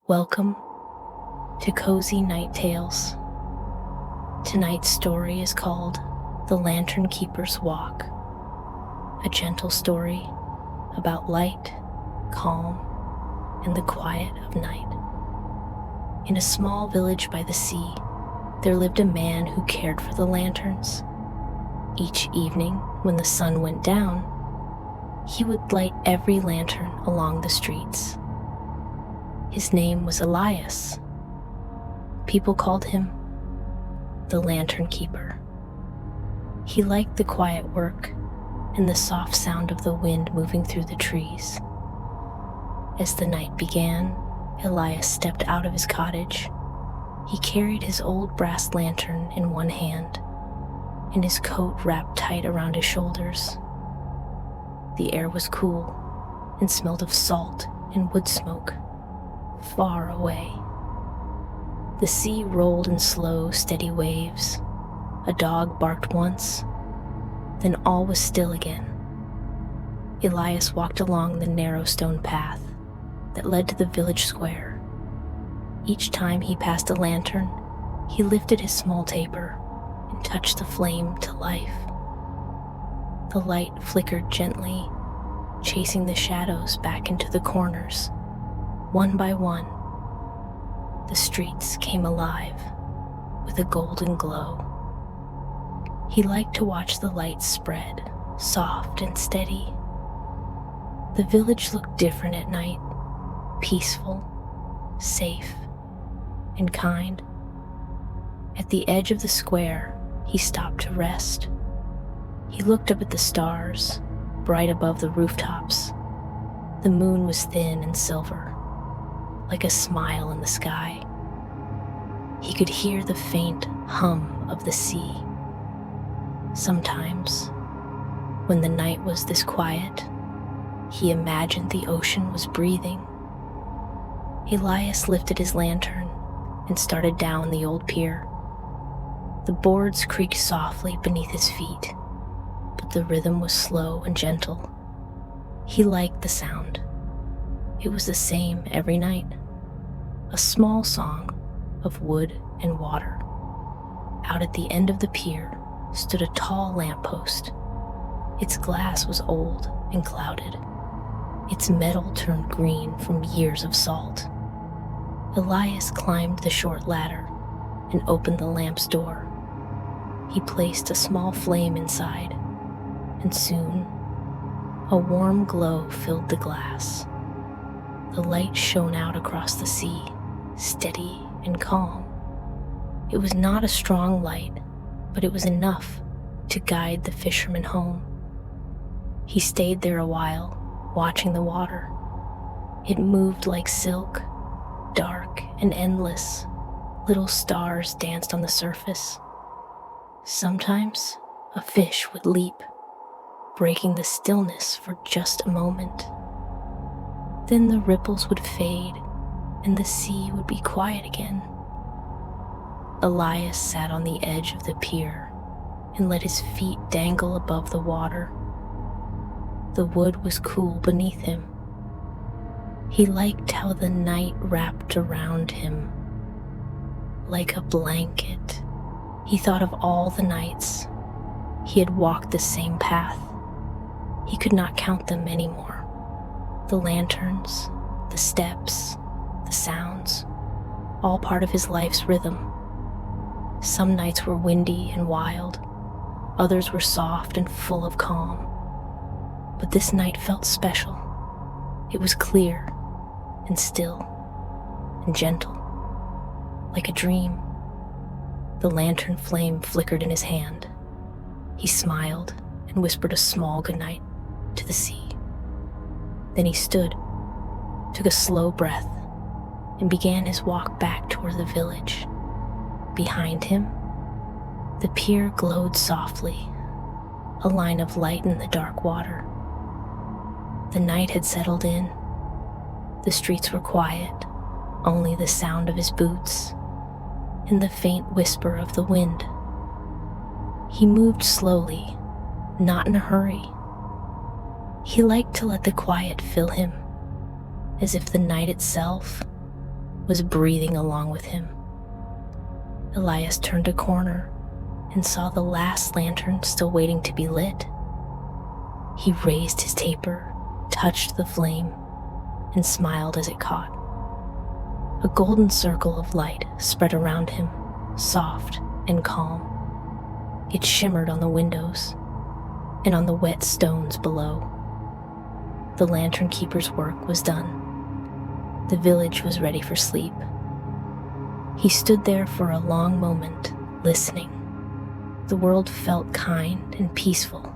Welcome to CozyNight Tales. Tonight's story is called The Lanternkeeper's Walk, a gentle story about light, calm, and the quiet of night. In a small village by the sea, there lived a man who cared for the lanterns. Each evening, when the sun went down, he would light every lantern along the streets. His name was Elias. People called him the Lanternkeeper. He liked the quiet work and the soft sound of the wind moving through the trees. As the night began, Elias stepped out of his cottage. He carried his old brass lantern in one hand and his coat wrapped tight around his shoulders. The air was cool and smelled of salt and wood smoke. Far away, the sea rolled in slow, steady waves. A dog barked once, then all was still again. Elias walked along the narrow stone path that led to the village square. Each time he passed a lantern, he lifted his small taper and touched the flame to life. The light flickered gently, chasing the shadows back into the corners. One by one, the streets came alive with a golden glow. He liked to watch the light spread, soft and steady. The village looked different at night, peaceful, safe, and kind. At the edge of the square, he stopped to rest. He looked up at the stars, bright above the rooftops. The moon was thin and silver, like a smile in the sky. He could hear the faint hum of the sea. Sometimes, when the night was this quiet, he imagined the ocean was breathing. Elias lifted his lantern and started down the old pier. The boards creaked softly beneath his feet, but the rhythm was slow and gentle. He liked the sound. It was the same every night, a small song of wood and water. Out at the end of the pier stood a tall lamppost. Its glass was old and clouded. Its metal turned green from years of salt. Elias climbed the short ladder and opened the lamp's door. He placed a small flame inside, and soon a warm glow filled the glass. The light shone out across the sea, steady and calm. It was not a strong light, but it was enough to guide the fisherman home. He stayed there a while, watching the water. It moved like silk, dark and endless. Little stars danced on the surface. Sometimes a fish would leap, breaking the stillness for just a moment. Then the ripples would fade and the sea would be quiet again. Elias sat on the edge of the pier and let his feet dangle above the water. The wood was cool beneath him. He liked how the night wrapped around him like a blanket. He thought of all the nights he had walked the same path. He could not count them anymore. The lanterns, the steps, the sounds, all part of his life's rhythm. Some nights were windy and wild, others were soft and full of calm. But this night felt special. It was clear and still and gentle, like a dream. The lantern flame flickered in his hand. He smiled and whispered a small goodnight to the sea. Then he stood, took a slow breath, and began his walk back toward the village. Behind him, the pier glowed softly, a line of light in the dark water. The night had settled in. The streets were quiet, only the sound of his boots and the faint whisper of the wind. He moved slowly, not in a hurry. He liked to let the quiet fill him, as if the night itself was breathing along with him. Elias turned a corner and saw the last lantern still waiting to be lit. He raised his taper, touched the flame, and smiled as it caught. A golden circle of light spread around him, soft and calm. It shimmered on the windows and on the wet stones below. The Lanternkeeper's work was done. The village was ready for sleep. He stood there for a long moment, listening. The world felt kind and peaceful.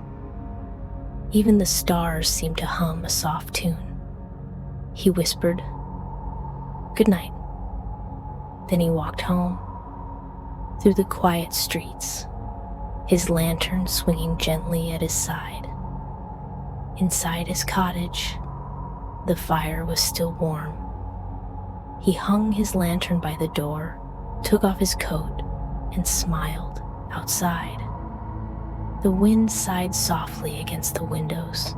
Even the stars seemed to hum a soft tune. He whispered, "Good night." Then he walked home, through the quiet streets, his lantern swinging gently at his side. Inside his cottage, the fire was still warm. He hung his lantern by the door, took off his coat, and smiled outside. The wind sighed softly against the windows.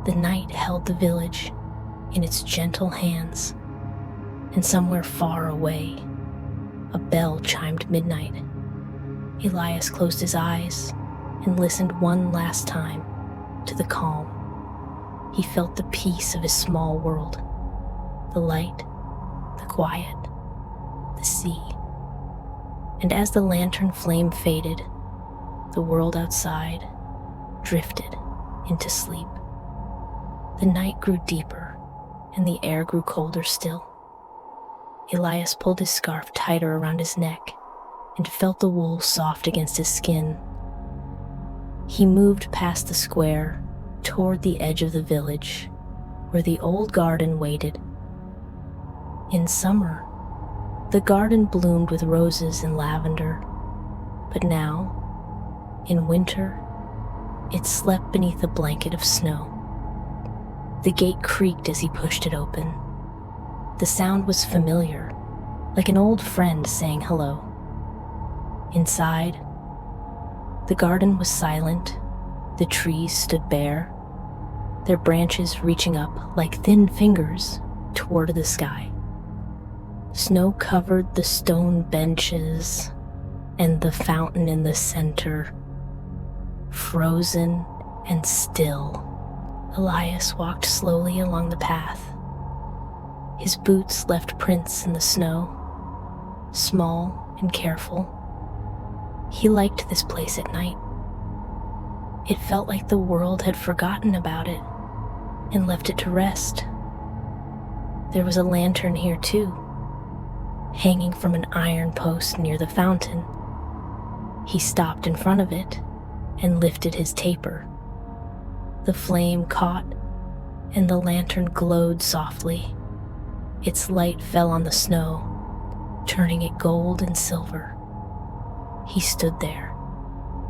The night held the village in its gentle hands, and somewhere far away, a bell chimed midnight. Elias closed his eyes and listened one last time to the calm. He felt the peace of his small world, the light, the quiet, the sea. And as the lantern flame faded, the world outside drifted into sleep. The night grew deeper and the air grew colder still. Elias pulled his scarf tighter around his neck and felt the wool soft against his skin. He moved past the square toward the edge of the village where the old garden waited. In summer, the garden bloomed with roses and lavender, but now, in winter, it slept beneath a blanket of snow. The gate creaked as he pushed it open. The sound was familiar, like an old friend saying hello. Inside, the garden was silent. The trees stood bare, their branches reaching up like thin fingers toward the sky. Snow covered the stone benches and the fountain in the center. Frozen and still, Elias walked slowly along the path. His boots left prints in the snow, small and careful. He liked this place at night. It felt like the world had forgotten about it and left it to rest. There was a lantern here too, hanging from an iron post near the fountain. He stopped in front of it and lifted his taper. The flame caught and the lantern glowed softly. Its light fell on the snow, turning it gold and silver. He stood there,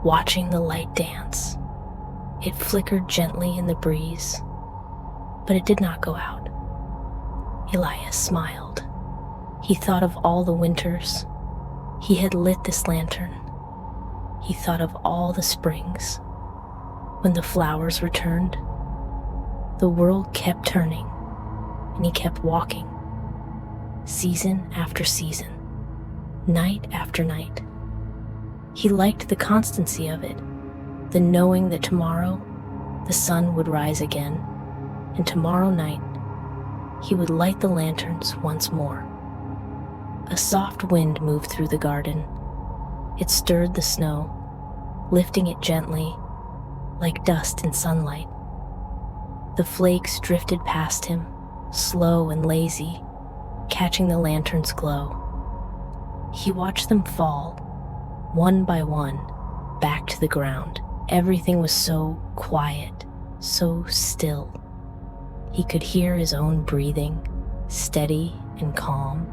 watching the light dance. It flickered gently in the breeze, but it did not go out. Elias smiled. He thought of all the winters he had lit this lantern. He thought of all the springs when the flowers returned. The world kept turning, and he kept walking, season after season, night after night. He liked the constancy of it, the knowing that tomorrow the sun would rise again, and tomorrow night he would light the lanterns once more. A soft wind moved through the garden. It stirred the snow, lifting it gently, like dust in sunlight. The flakes drifted past him, slow and lazy, catching the lantern's glow. He watched them fall, one by one, back to the ground. Everything was so quiet, so still. He could hear his own breathing, steady and calm.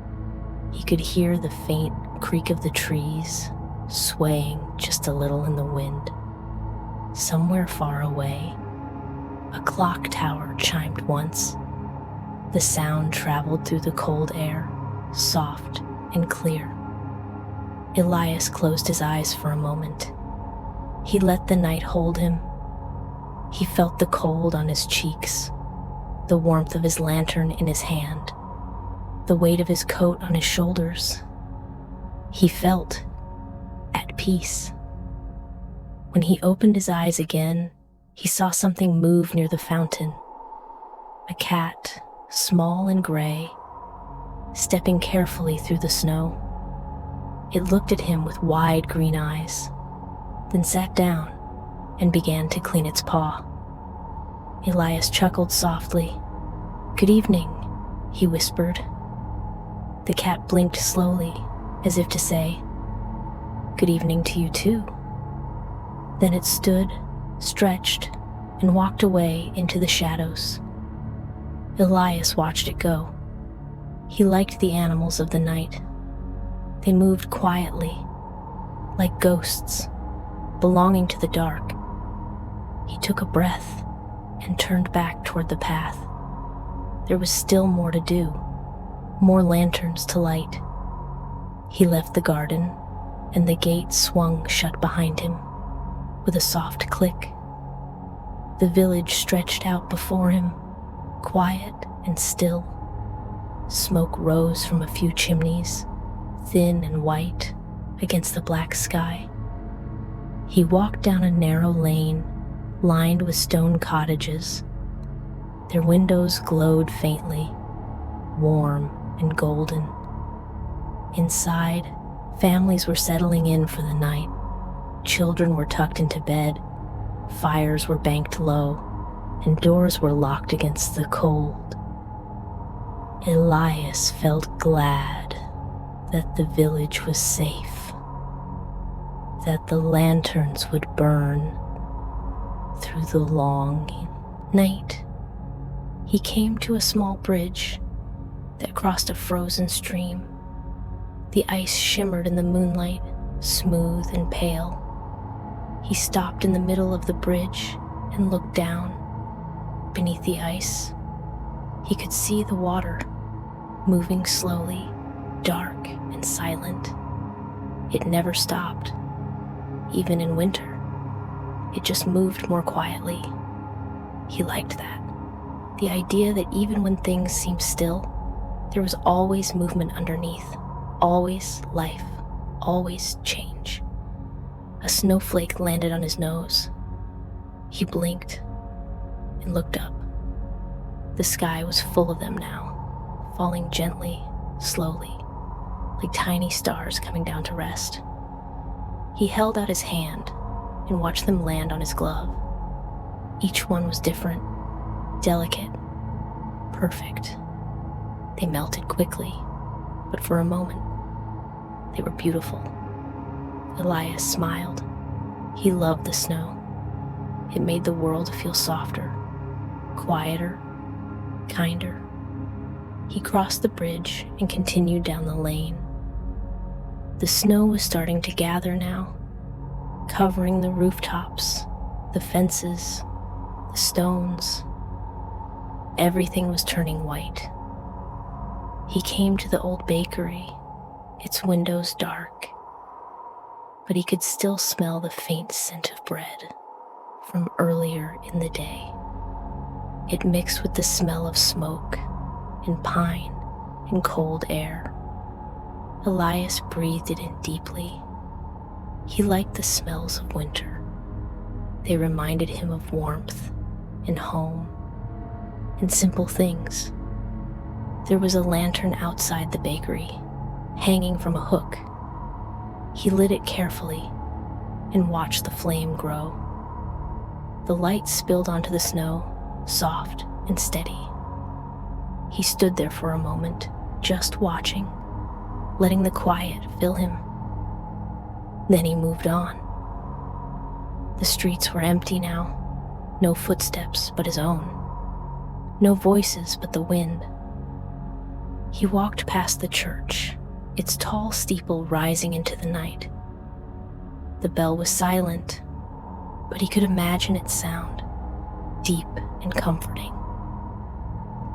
He could hear the faint creak of the trees, swaying just a little in the wind. Somewhere far away, a clock tower chimed once. The sound traveled through the cold air, soft and clear. Elias closed his eyes for a moment. He let the night hold him. He felt the cold on his cheeks, the warmth of his lantern in his hand. the weight of his coat on his shoulders. He felt at peace. When he opened his eyes again, he saw something move near the fountain. A cat, small and gray, stepping carefully through the snow. It looked at him with wide green eyes, then sat down and began to clean its paw. Elias chuckled softly. "Good evening," he whispered. The cat blinked slowly, as if to say, "Good evening to you too." Then it stood, stretched, and walked away into the shadows. Elias watched it go. He liked the animals of the night. They moved quietly, like ghosts, belonging to the dark. He took a breath and turned back toward the path. There was still more to do, more lanterns to light. He left the garden, and the gate swung shut behind him with a soft click. The village stretched out before him, quiet and still. Smoke rose from a few chimneys, thin and white against the black sky. He walked down a narrow lane lined with stone cottages. Their windows glowed faintly, warm and golden. Inside, families were settling in for the night. Children were tucked into bed, fires were banked low, and doors were locked against the cold. Elias felt glad that the village was safe, that the lanterns would burn through the long night. He came to a small bridge that crossed a frozen stream. The ice shimmered in the moonlight, smooth and pale. He stopped in the middle of the bridge and looked down. Beneath the ice, he could see the water, moving slowly, dark and silent. It never stopped, even in winter. It just moved more quietly. He liked that. The idea that even when things seemed still, there was always movement underneath, always life, always change. A snowflake landed on his nose. He blinked and looked up. The sky was full of them now, falling gently, slowly, like tiny stars coming down to rest. He held out his hand and watched them land on his glove. Each one was different, delicate, perfect. They melted quickly, but for a moment, they were beautiful. Elias smiled. He loved the snow. It made the world feel softer, quieter, kinder. He crossed the bridge and continued down the lane. The snow was starting to gather now, covering the rooftops, the fences, the stones. Everything was turning white. He came to the old bakery, its windows dark, but he could still smell the faint scent of bread from earlier in the day. It mixed with the smell of smoke and pine and cold air. Elias breathed it in deeply. He liked the smells of winter. They reminded him of warmth and home and simple things. There was a lantern outside the bakery, hanging from a hook. He lit it carefully and watched the flame grow. The light spilled onto the snow, soft and steady. He stood there for a moment, just watching, letting the quiet fill him. Then he moved on. The streets were empty now, no footsteps but his own, no voices but the wind. He walked past the church, its tall steeple rising into the night. The bell was silent, but he could imagine its sound, deep and comforting.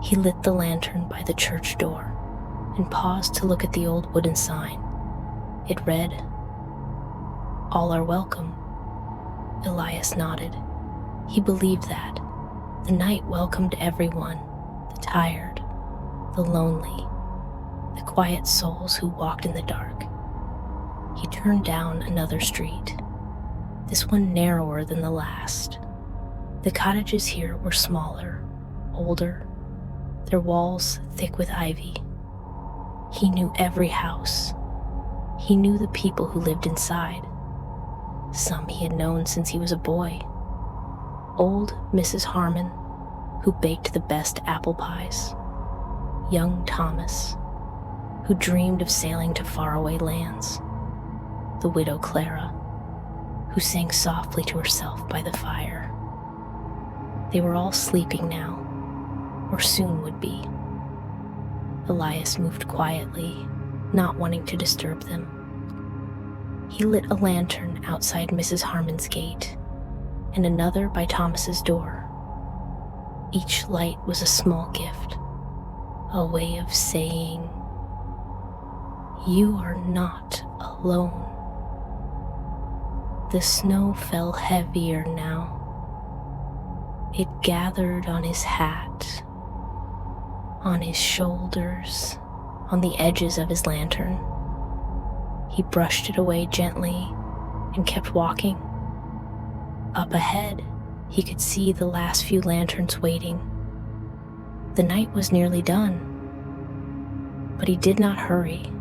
He lit the lantern by the church door and paused to look at the old wooden sign. It read, "All are welcome." Elias nodded. He believed that. The night welcomed everyone, the tired, the lonely, quiet souls who walked in the dark. He turned down another street, this one narrower than the last. The cottages here were smaller, older, their walls thick with ivy. He knew every house. He knew the people who lived inside. Some he had known since he was a boy. Old Mrs. Harmon, who baked the best apple pies. Young Thomas, who dreamed of sailing to faraway lands. The widow Clara, who sang softly to herself by the fire. They were all sleeping now, or soon would be. Elias moved quietly, not wanting to disturb them. He lit a lantern outside Mrs. Harmon's gate, and another by Thomas's door. Each light was a small gift, a way of saying, "You are not alone." The snow fell heavier now. It gathered on his hat, on his shoulders, on the edges of his lantern. He brushed it away gently and kept walking. Up ahead, he could see the last few lanterns waiting. The night was nearly done, but he did not hurry.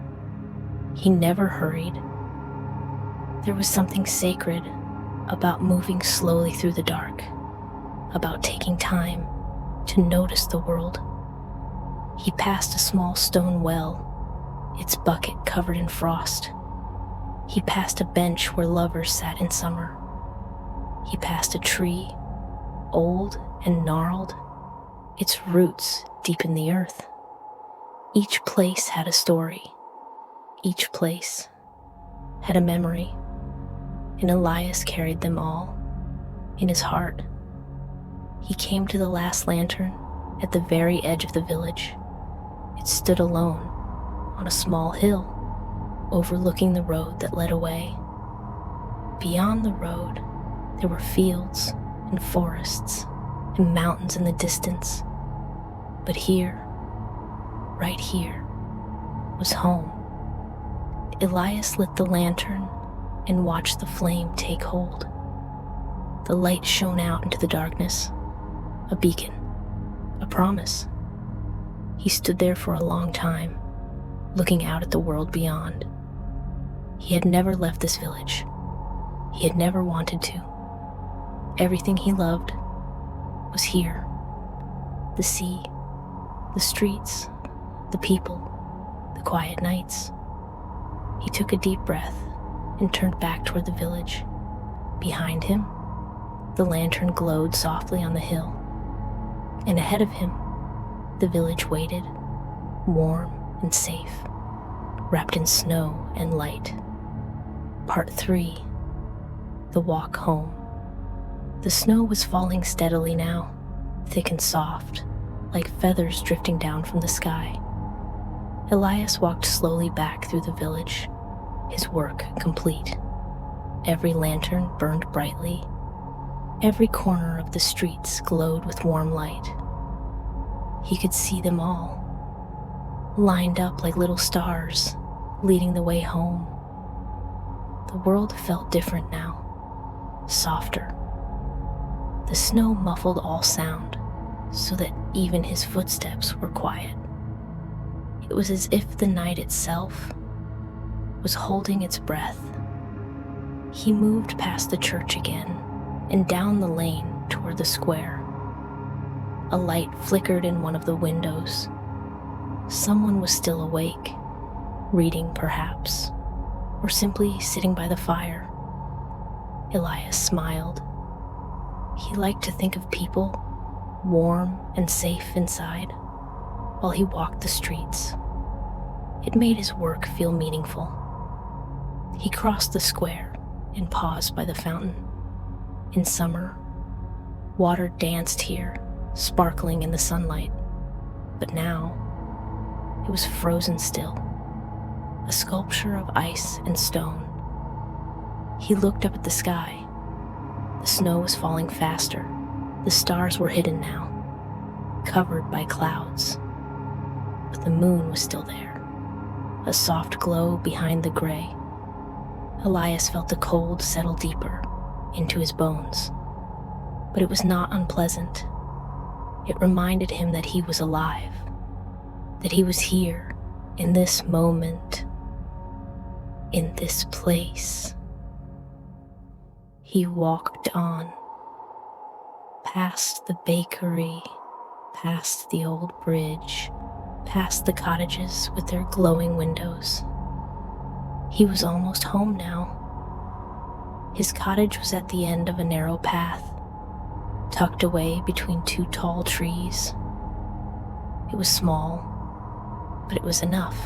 He never hurried. There was something sacred about moving slowly through the dark, about taking time to notice the world. He passed a small stone well, its bucket covered in frost. He passed a bench where lovers sat in summer. He passed a tree, old and gnarled, its roots deep in the earth. Each place had a story. Each place had a memory, and Elias carried them all in his heart. He came to the last lantern at the very edge of the village. It stood alone on a small hill, overlooking the road that led away. Beyond the road, there were fields and forests and mountains in the distance. But here, right here, was home. Elias lit the lantern and watched the flame take hold. The light shone out into the darkness, a beacon, a promise. He stood there for a long time, looking out at the world beyond. He had never left this village. He had never wanted to. Everything he loved was here. The sea, the streets, the people, the quiet nights. He took a deep breath and turned back toward the village. Behind him, the lantern glowed softly on the hill. And ahead of him, the village waited, warm and safe, wrapped in snow and light. Part 3. The Walk Home. The snow was falling steadily now, thick and soft, like feathers drifting down from the sky. Elias walked slowly back through the village, his work complete. Every lantern burned brightly. Every corner of the streets glowed with warm light. He could see them all, lined up like little stars, leading the way home. The world felt different now, softer. The snow muffled all sound, so that even his footsteps were quiet. It was as if the night itself was holding its breath. He moved past the church again and down the lane toward the square. A light flickered in one of the windows. Someone was still awake, reading perhaps, or simply sitting by the fire. Elias smiled. He liked to think of people, warm and safe inside, while he walked the streets. It made his work feel meaningful. He crossed the square and paused by the fountain. In summer, water danced here, sparkling in the sunlight. But now, it was frozen still, a sculpture of ice and stone. He looked up at the sky. The snow was falling faster. The stars were hidden now, covered by clouds. But the moon was still there, a soft glow behind the gray. Elias felt the cold settle deeper into his bones, but it was not unpleasant. It reminded him that he was alive, that he was here, in this moment, in this place. He walked on, past the bakery, past the old bridge, past the cottages with their glowing windows. He was almost home now. His cottage was at the end of a narrow path, tucked away between two tall trees. It was small, but it was enough.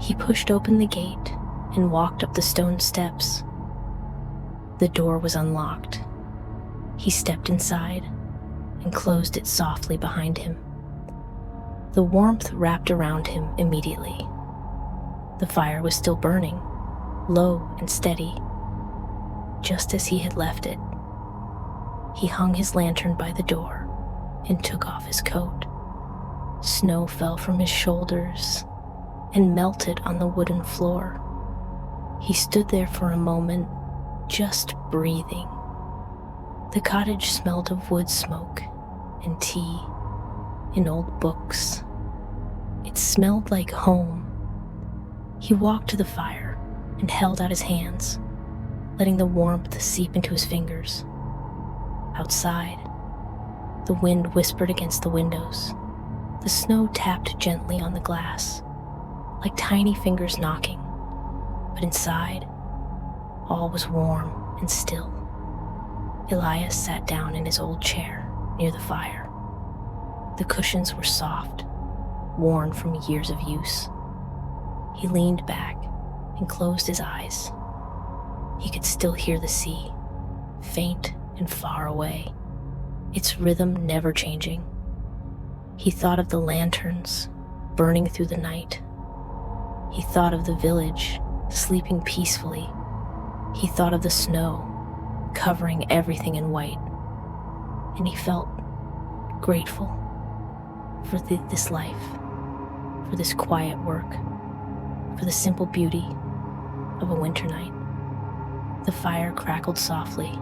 He pushed open the gate and walked up the stone steps. The door was unlocked. He stepped inside and closed it softly behind him. The warmth wrapped around him immediately. The fire was still burning, low and steady, just as he had left it. He hung his lantern by the door and took off his coat. Snow fell from his shoulders and melted on the wooden floor. He stood there for a moment, just breathing. The cottage smelled of wood smoke and tea and old books. It smelled like home. He walked to the fire and held out his hands, letting the warmth seep into his fingers. Outside, the wind whispered against the windows. The snow tapped gently on the glass, like tiny fingers knocking. But inside, all was warm and still. Elias sat down in his old chair near the fire. The cushions were soft, worn from years of use. He leaned back and closed his eyes. He could still hear the sea, faint and far away, its rhythm never changing. He thought of the lanterns burning through the night. He thought of the village sleeping peacefully. He thought of the snow covering everything in white. And he felt grateful for this life, for this quiet work, for the simple beauty of a winter night. The fire crackled softly.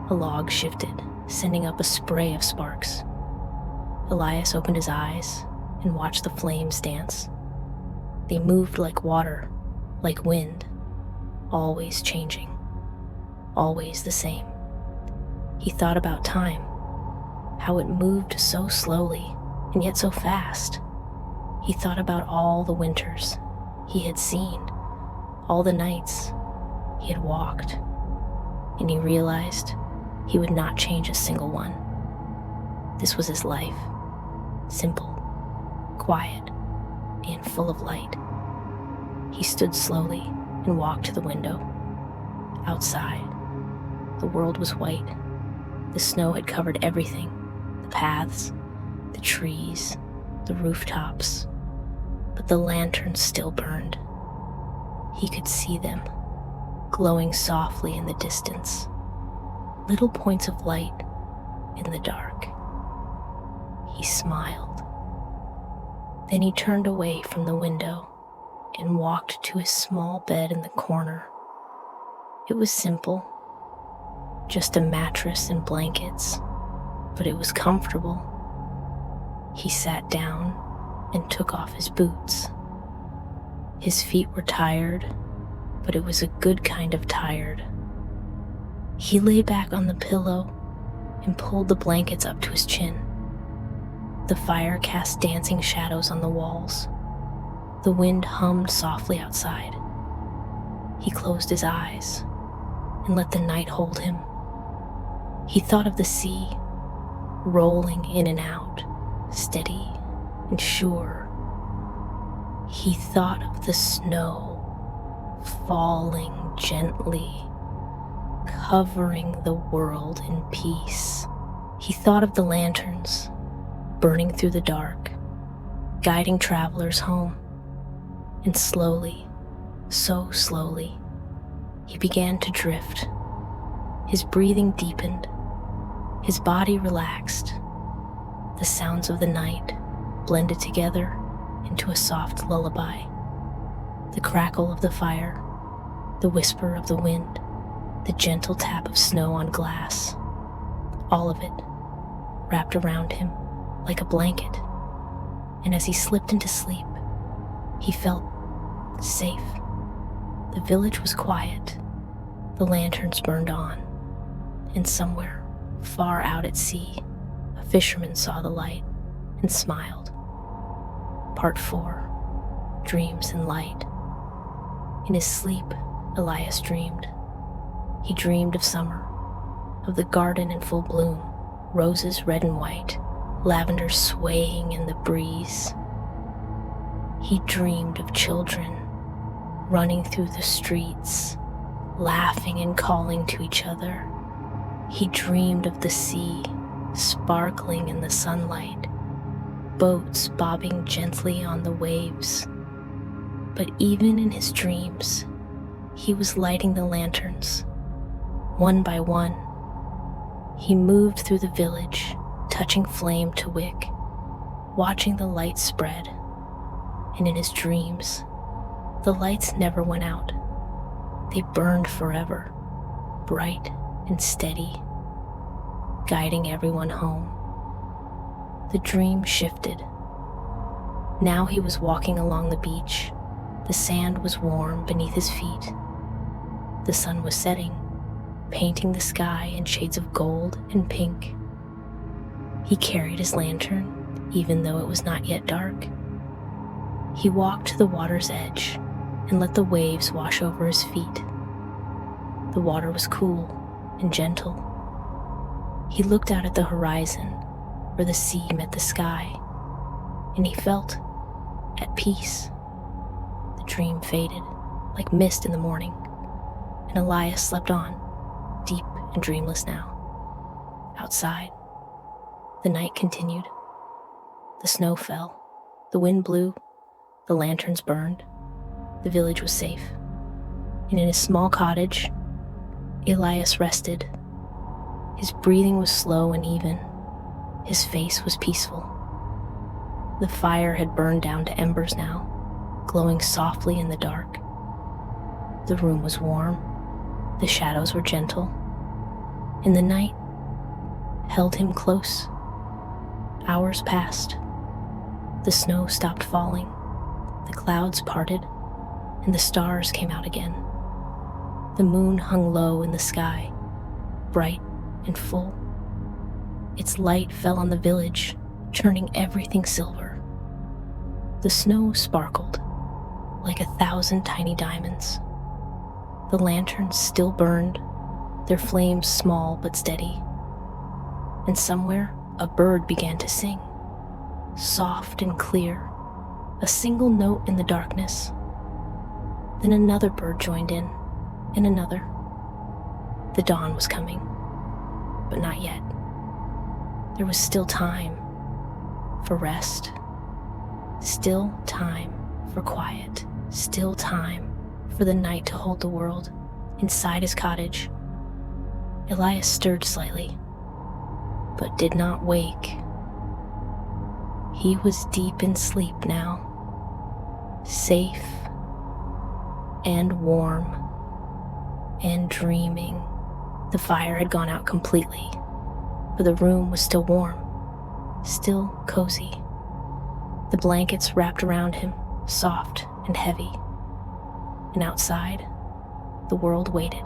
A log shifted, sending up a spray of sparks. Elias opened his eyes and watched the flames dance. They moved like water, like wind, always changing, always the same. He thought about time, how it moved so slowly and yet so fast. He thought about all the winters he had seen, all the nights he had walked, and he realized he would not change a single one. This was his life, simple, quiet, and full of light. He stood slowly and walked to the window. Outside, the world was white. The snow had covered everything, the paths, the trees, the rooftops, but the lanterns still burned. He could see them, glowing softly in the distance, little points of light in the dark. He smiled. Then he turned away from the window and walked to his small bed in the corner. It was simple, just a mattress and blankets, but it was comfortable. He sat down and took off his boots. His feet were tired, but it was a good kind of tired. He lay back on the pillow and pulled the blankets up to his chin. The fire cast dancing shadows on the walls. The wind hummed softly outside. He closed his eyes and let the night hold him. He thought of the sea, rolling in and out, steady and sure. He thought of the snow, falling gently, covering the world in peace. He thought of the lanterns, burning through the dark, guiding travelers home. And slowly, so slowly, he began to drift. His breathing deepened, his body relaxed. The sounds of the night blended together into a soft lullaby. The crackle of the fire, the whisper of the wind, the gentle tap of snow on glass, all of it wrapped around him like a blanket. And as he slipped into sleep, he felt safe. The village was quiet. The lanterns burned on. And somewhere, far out at sea, a fisherman saw the light and smiled. Part 4. Dreams and Light. In his sleep, Elias dreamed. He dreamed of summer, of the garden in full bloom, roses red and white, lavender swaying in the breeze. He dreamed of children running through the streets, laughing and calling to each other. He dreamed of the sea, sparkling in the sunlight, boats bobbing gently on the waves. But even in his dreams, he was lighting the lanterns, one by one. He moved through the village, touching flame to wick, watching the light spread. And in his dreams, the lights never went out. They burned forever, bright and steady, guiding everyone home. The dream shifted. Now he was walking along the beach. The sand was warm beneath his feet. The sun was setting, painting the sky in shades of gold and pink. He carried his lantern, even though it was not yet dark. He walked to the water's edge and let the waves wash over his feet. The water was cool and gentle. He looked out at the horizon where the sea met the sky, and he felt at peace. The dream faded like mist in the morning, and Elias slept on, deep and dreamless now. Outside, the night continued. The snow fell, the wind blew, the lanterns burned, the village was safe. And in his small cottage, Elias rested. His breathing was slow and even. His face was peaceful. The fire had burned down to embers now, glowing softly in the dark. The room was warm. The shadows were gentle. And the night held him close. Hours passed. The snow stopped falling. The clouds parted, and the stars came out again. The moon hung low in the sky, bright and full. Its light fell on the village, turning everything silver. The snow sparkled like 1,000 tiny diamonds. The lanterns still burned, their flames small but steady. And somewhere, a bird began to sing, soft and clear, a single note in the darkness. Then another bird joined in, and another. The dawn was coming, but not yet. There was still time for rest, still time for quiet, still time for the night to hold the world inside his cottage. Elias stirred slightly, but did not wake. He was deep in sleep now, safe and warm and dreaming. The fire had gone out completely, but the room was still warm, still cozy. The blankets wrapped around him, soft and heavy. And outside, the world waited,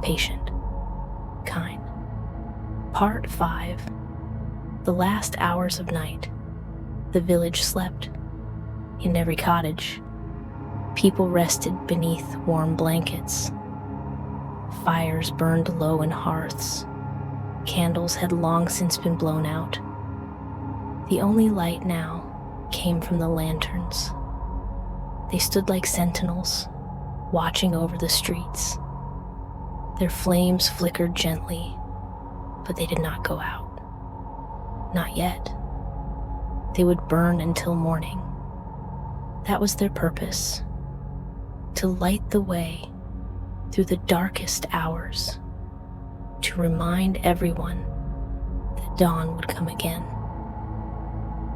patient, kind. Part 5. The last hours of night. The village slept. In every cottage, people rested beneath warm blankets. Fires burned low in hearths. Candles had long since been blown out. The only light now came from the lanterns. They stood like sentinels, watching over the streets. Their flames flickered gently, but they did not go out. Not yet. They would burn until morning. That was their purpose, to light the way through the darkest hours, to remind everyone that dawn would come again.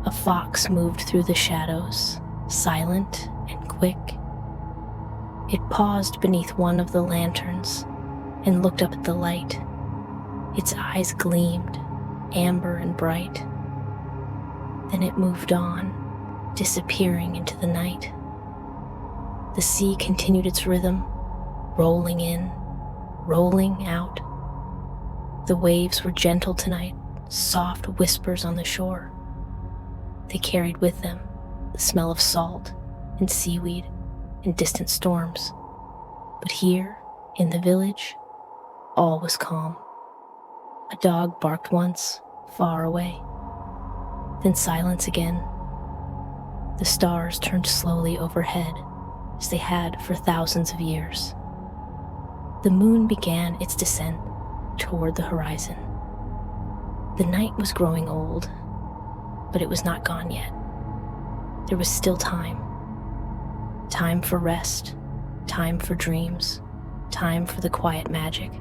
A fox moved through the shadows, silent and quick. It paused beneath one of the lanterns and looked up at the light. Its eyes gleamed, amber and bright. Then it moved on, disappearing into the night. The sea continued its rhythm, rolling in, rolling out. The waves were gentle tonight, soft whispers on the shore. They carried with them the smell of salt and seaweed and distant storms. But here, in the village, all was calm. A dog barked once, far away. Then silence again. The stars turned slowly overhead, as they had for thousands of years. The moon began its descent toward the horizon. The night was growing old, but it was not gone yet. There was still time. Time for rest, time for dreams, time for the quiet magic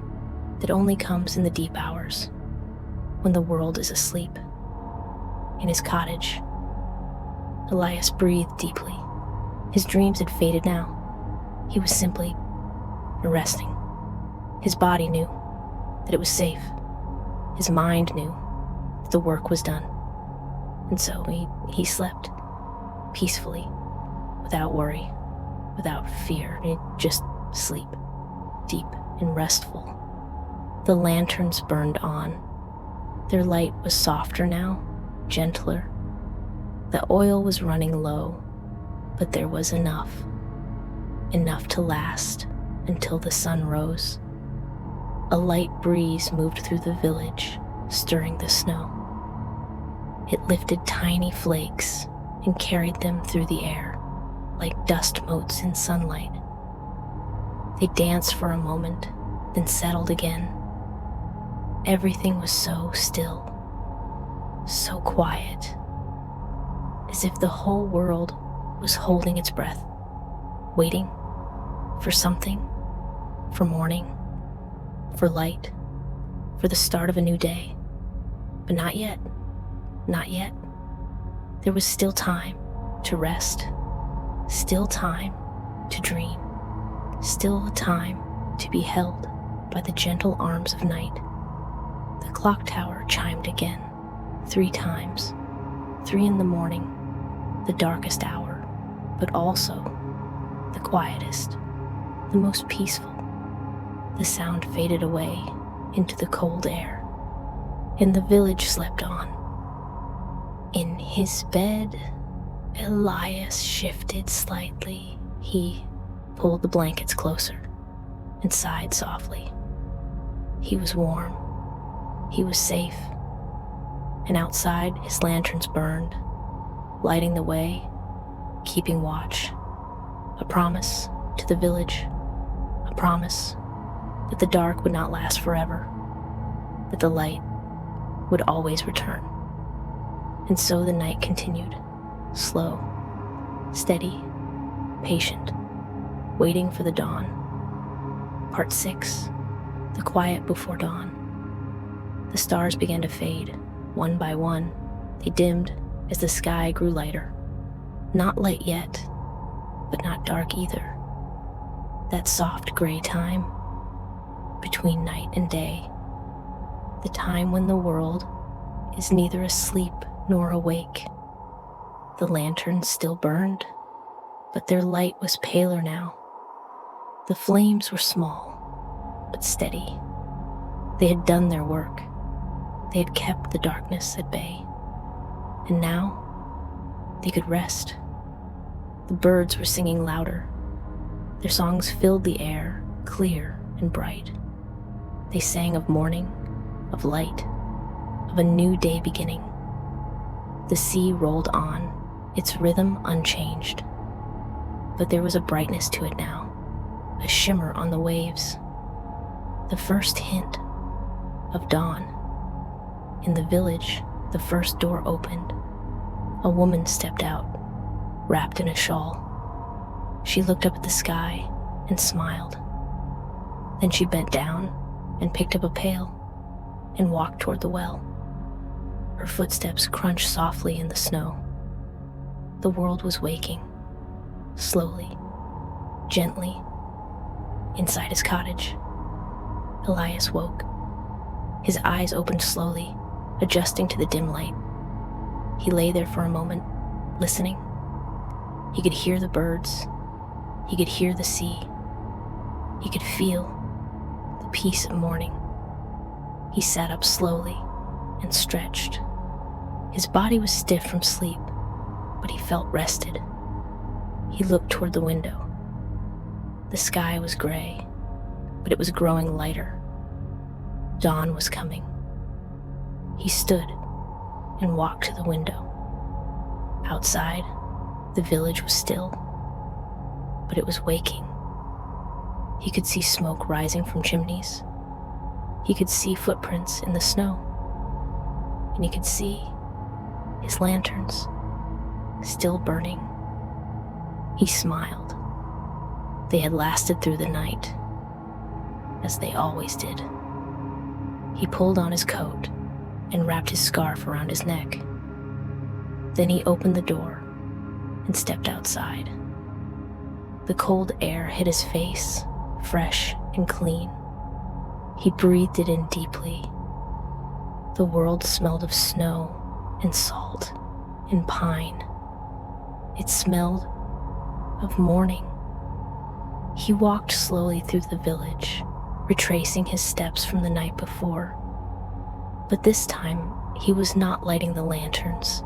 that only comes in the deep hours, when the world is asleep. In his cottage, Elias breathed deeply. His dreams had faded now. He was simply resting. His body knew that it was safe. His mind knew that the work was done. And so he slept peacefully, without worry, without fear. He'd just sleep, deep and restful. The lanterns burned on. Their light was softer now, gentler. The oil was running low, but there was enough to last until the sun rose. A light breeze moved through the village, stirring the snow. It lifted tiny flakes and carried them through the air like dust motes in sunlight. They danced for a moment, then settled again. Everything was so still, so quiet, as if the whole world was holding its breath, waiting for something, for morning, for light, for the start of a new day. But not yet, not yet. There was still time to rest, still time to dream, still a time to be held by the gentle arms of night. The clock tower chimed again, 3 times, 3 in the morning, the darkest hour, but also the quietest, the most peaceful. The sound faded away into the cold air, and the village slept on. In his bed, Elias shifted slightly. He pulled the blankets closer and sighed softly. He was warm. He was safe. And outside, his lanterns burned, lighting the way, keeping watch. A promise to the village, a promise that the dark would not last forever, that the light would always return. And so the night continued, slow, steady, patient, waiting for the dawn. Part 6, the quiet before dawn. The stars began to fade, one by one. They dimmed as the sky grew lighter. Not light yet, but not dark either. That soft gray time between night and day. The time when the world is neither asleep nor awake. The lanterns still burned, but their light was paler now. The flames were small, but steady. They had done their work. They had kept the darkness at bay. And now, they could rest. The birds were singing louder. Their songs filled the air, clear and bright. They sang of morning, of light, of a new day beginning. The sea rolled on, its rhythm unchanged. But there was a brightness to it now, a shimmer on the waves. The first hint of dawn. In the village, the first door opened. A woman stepped out, wrapped in a shawl. She looked up at the sky and smiled. Then she bent down and picked up a pail and walked toward the well. Her footsteps crunched softly in the snow. The world was waking, slowly, gently. Inside his cottage, Elias woke. His eyes opened slowly, adjusting to the dim light. He lay there for a moment, listening. He could hear the birds. He could hear the sea. He could feel the peace of morning. He sat up slowly and stretched. His body was stiff from sleep, but he felt rested. He looked toward the window. The sky was gray, but it was growing lighter. Dawn was coming. He stood and walked to the window. Outside, the village was still, but it was waking. He could see smoke rising from chimneys. He could see footprints in the snow. And he could see his lanterns still burning. He smiled. They had lasted through the night, as they always did. He pulled on his coat and wrapped his scarf around his neck. Then he opened the door and stepped outside. The cold air hit his face, fresh and clean. He breathed it in deeply. The world smelled of snow and salt and pine. It smelled of morning. He walked slowly through the village, retracing his steps from the night before. But this time, he was not lighting the lanterns.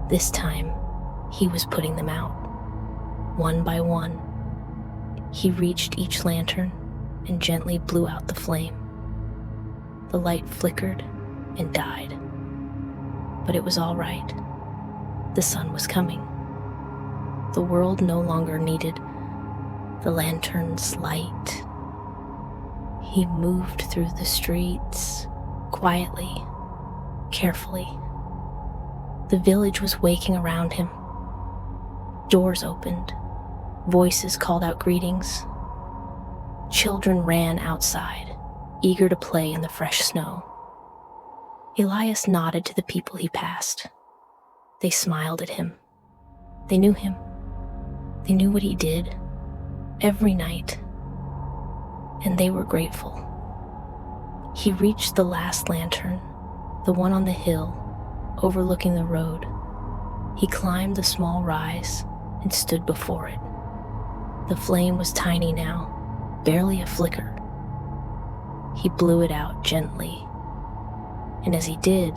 This time, he was putting them out, one by one. He reached each lantern and gently blew out the flame. The light flickered and died. But it was all right. The sun was coming. The world no longer needed the lantern's light. He moved through the streets, quietly, carefully. The village was waking around him. Doors opened. Voices called out greetings. Children ran outside, eager to play in the fresh snow. Elias nodded to the people he passed. They smiled at him. They knew him. They knew what he did every night, and they were grateful. He reached the last lantern, the one on the hill overlooking the road. He climbed the small rise and stood before it. The flame was tiny now, barely a flicker. He blew it out gently, and as he did,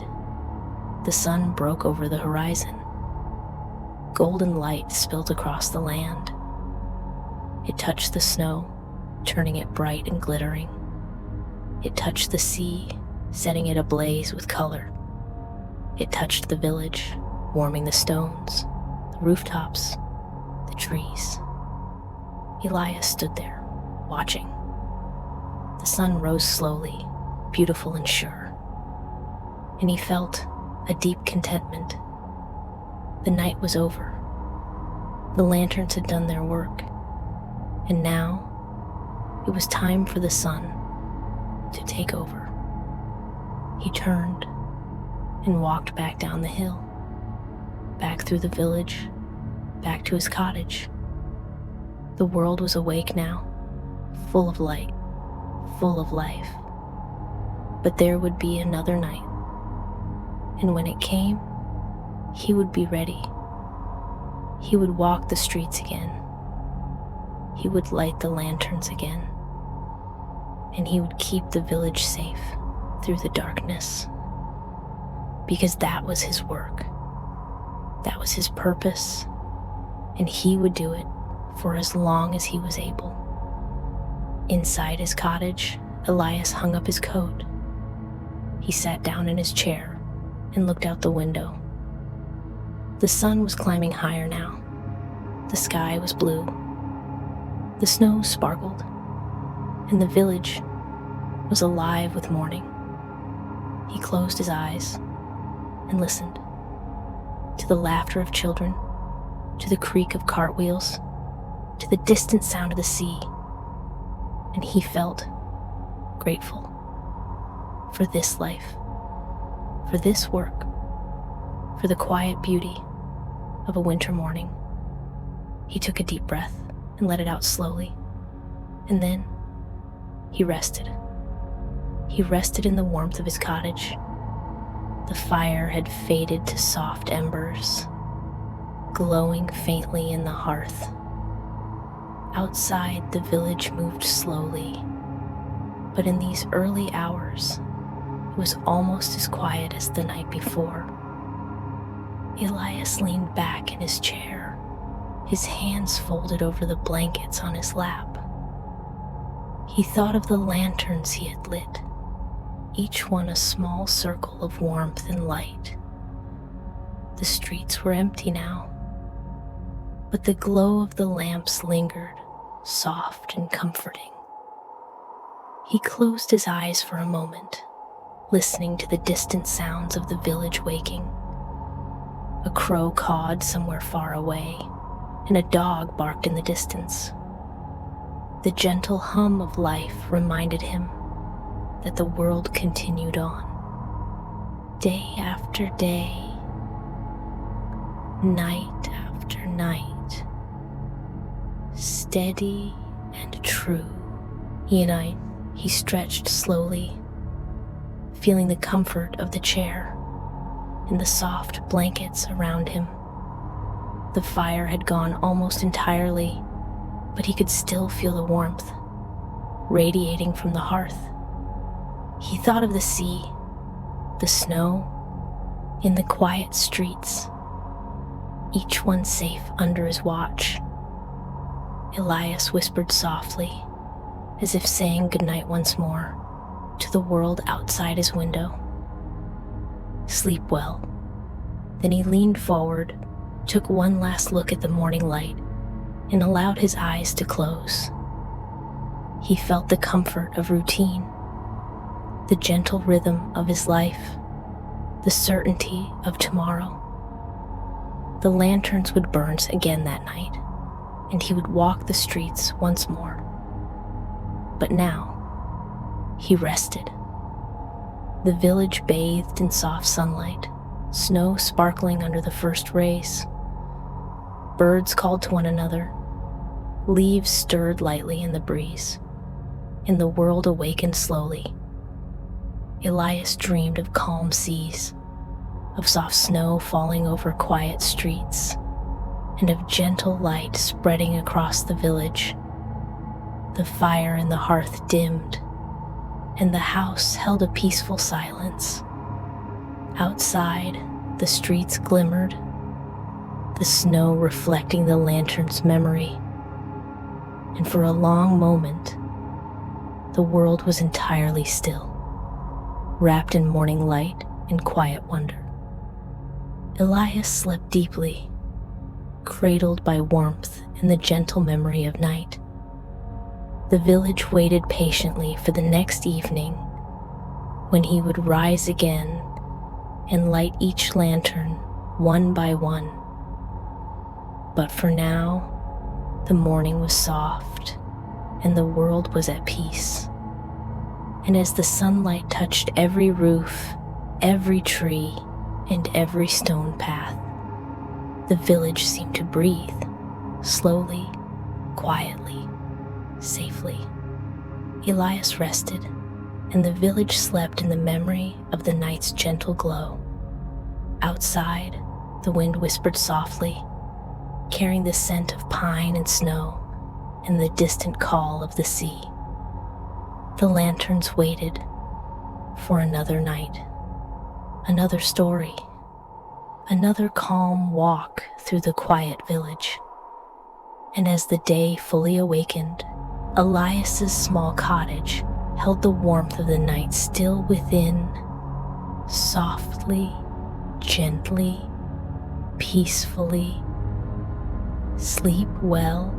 the sun broke over the horizon. Golden light spilled across the land. It touched the snow, turning it bright and glittering. It touched the sea, setting it ablaze with color. It touched the village, warming the stones, the rooftops, the trees. Elias stood there, watching. The sun rose slowly, beautiful and sure, and he felt a deep contentment. The night was over. The lanterns had done their work, and now it was time for the sun to take over. He turned and walked back down the hill, back through the village, back to his cottage. The world was awake now, full of light, full of life. But there would be another night, and when it came, he would be ready. He would walk the streets again. He would light the lanterns again. And he would keep the village safe through the darkness. Because that was his work. That was his purpose. And he would do it for as long as he was able. Inside his cottage, Elias hung up his coat. He sat down in his chair and looked out the window. The sun was climbing higher now. The sky was blue. The snow sparkled, and the village was alive with morning. He closed his eyes and listened to the laughter of children, to the creak of cartwheels, to the distant sound of the sea, and he felt grateful for this life, for this work. for the quiet beauty of a winter morning. He took a deep breath and let it out slowly, and then he rested. He rested in the warmth of his cottage. The fire had faded to soft embers, glowing faintly in the hearth. Outside, the village moved slowly, but in these early hours, it was almost as quiet as the night before. Elias leaned back in his chair, his hands folded over the blankets on his lap. He thought of the lanterns he had lit, each one a small circle of warmth and light. The streets were empty now, but the glow of the lamps lingered, soft and comforting. He closed his eyes for a moment, listening to the distant sounds of the village waking. A crow cawed somewhere far away, and a dog barked in the distance. The gentle hum of life reminded him that the world continued on. Day after day, night after night, steady and true. He stretched slowly, feeling the comfort of the chair and the soft blankets around him. The fire had gone almost entirely, but he could still feel the warmth radiating from the hearth. He thought of the sea, the snow, in the quiet streets, each one safe under his watch. Elias whispered softly, as if saying goodnight once more to the world outside his window. Sleep well. Then he leaned forward, took one last look at the morning light, and allowed his eyes to close. He felt the comfort of routine, the gentle rhythm of his life, the certainty of tomorrow. The lanterns would burn again that night, and he would walk the streets once more. But now, he rested. The village bathed in soft sunlight, snow sparkling under the first rays. Birds called to one another, leaves stirred lightly in the breeze, and the world awakened slowly. Elias dreamed of calm seas, of soft snow falling over quiet streets, and of gentle light spreading across the village. The fire in the hearth dimmed, and the house held a peaceful silence. Outside, the streets glimmered, the snow reflecting the lantern's memory. And for a long moment, the world was entirely still, wrapped in morning light and quiet wonder. Elias slept deeply, cradled by warmth and the gentle memory of night. The village waited patiently for the next evening, when he would rise again and light each lantern one by one. But for now, the morning was soft and the world was at peace. And as the sunlight touched every roof, every tree, and every stone path, the village seemed to breathe, slowly, quietly, safely. Elias rested, and the village slept in the memory of the night's gentle glow. Outside, the wind whispered softly, carrying the scent of pine and snow and the distant call of the sea. The lanterns waited for another night, another story, another calm walk through the quiet village. And as the day fully awakened, Elias's small cottage held the warmth of the night still within, softly, gently, peacefully. Sleep well,